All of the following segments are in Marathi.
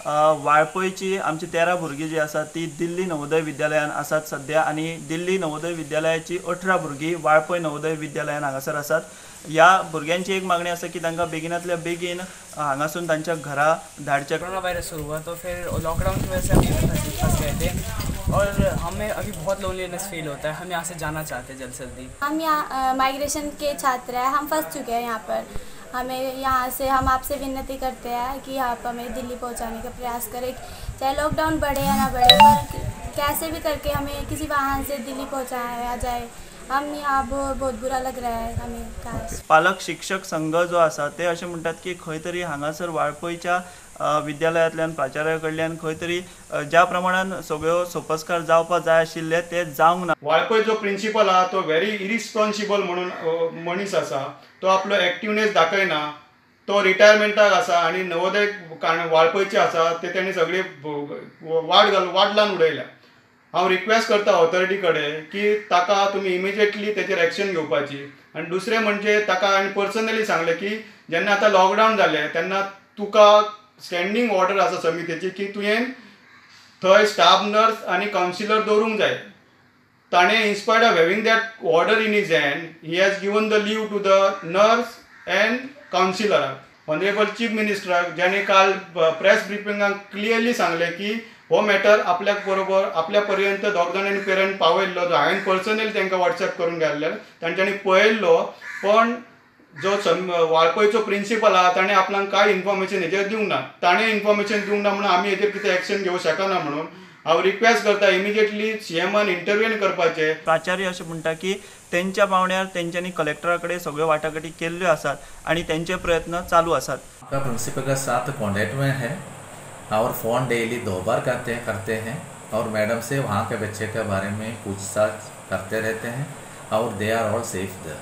वाळपयची आमची 13 भुरगीं जी आसात ती दिल्ली नवोदय विद्यालयान आसात सध्या, आणि दिल्ली नवोदय विद्यालयाची 18 भुरगीं वाळपय नवोदय विद्यालयान हांगासर आसात। ह्या भुरग्यांची एक मागणी आसा की तांकां बेगिनांतल्या बेगीन हांगासून तांच्या घरा धाडचे। कोरोना वायरस शुरू हुआ तो फिर लॉकडाउन की वजह से हम फंस गए थे और हमें अभी बहुत लोनलीनेस फील होता है। हम यहाँ से जाना चाहते हैं जल्द से जल्दी। हम यहाँ माइग्रेशन के छात्र हैं, हम फंस चुके हैं यहाँ पर। हमें यहाँ से हम आपसे विनती करते हैं कि आप हमें दिल्ली पहुँचाने का प्रयास करें, चाहे लॉकडाउन बढ़े या ना बढ़े, पर कैसे भी करके हमें किसी वाहन से दिल्ली पहुँचाया जाए। हम यहाँ बहुत बुरा लग रहा है हमें। पालक शिक्षक संघ जो आसा ते अशें म्हणटात की खंय तरी हांगासर वाळपयच्या विद्यालयांतल्यान प्राचार्या कडल्यान खंय तरी ज्या प्रमाणान सगळ्यो सोपस्कार जावपाक जाय आशिल्ले ते जावंक ना। वाळपय जो प्रिंसिपल आहा तो व्हेरी इरिस्पॉन्सिबल म्हणून मनीस आसा, तो आपलो एक्टिवनेस दाखयना, तो रिटायरमेंटाक आसा आणि नवोदय वाळपयचे आसा ते तेणी सगळी वाडलान उडयल्या। हांव रिक्वेस्ट करता ऑथॉरिटी कडेन की ताका तुमी इमिजिएटली तेचेर एक्शन घेवपाची। आणि दुसरें म्हणजे ताका हांवें पर्सनली सांगलें की जेन्ना आतां लॉकडावन जालें तेन्ना तुका स्टँडींग ऑर्डर आसा समितीची की तुवें थंय स्टाफ नर्स आनी कावन्सिलर दवरूंक जाय। ताणें inspired of having that order in his hand he has given the leave to the nurse and कावन्सिलराक। ऑनरेबल चीफ मिनिस्टराक ज्याने काल प्रेस ब्रिफिंगाक क्लियरली सांगलें की हो मॅटर आपल्या पर्यंत दोग जाणांनी पेरंट पावयल्लो, जो हांवें पर्सनली तांकां वॉट्सॅप करून घाल्लो, तांच्यांनी पळयल्लो, पण जो वाळपयचो प्रिंसिपल आहा ताणें आपणाक कांय इन्फॉर्मेशन हेजेर दिवंक ना। ताणें इन्फॉर्मेशन दिवंक ना म्हणून आमी हेजेर कितें एक्शन घेवंक शकना। म्हणून हांव रिक्वेस्ट करता इमिजिएटली सीएमान इंटरव्यून करपाचें। प्राचार्य अशें म्हणटा की तेंच्या पावण्यार तेंच्यांनी कलेक्टरा कडेन सगळ्यो वाटाघाटी केल्ल्यो आसात आणि तेंचे प्रयत्न चालू आसात। प्रिंसिपल के साथ कॉन्टैक्ट में है और फ़ोन डेली 2 बार करते हैं और मैडम से वहाँ के बच्चे के बारे में पूछताछ करते रहते हैं और they are all safe there.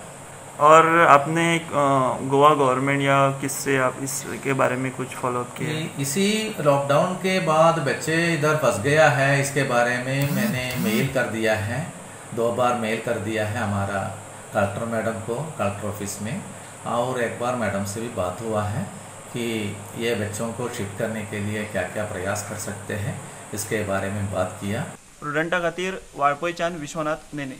और आपने गोवा गवर्नमेंट या किससे आप इसके बारे में कुछ फॉलोअप किए? इसी लॉकडाउन के बाद बच्चे इधर फंस गया है, इसके बारे में मैंने मेल कर दिया है, 2 बार मेल कर दिया है हमारा कलेक्टर मैडम को कलेक्टर ऑफिस में, और एक बार मैडम से भी बात हुआ है कि ये बच्चों को शिफ्ट करने के लिए क्या क्या प्रयास कर सकते हैं, इसके बारे में बात किया। प्रुडंटा खातीर वाळपयच्यान विश्वनाथ नेने।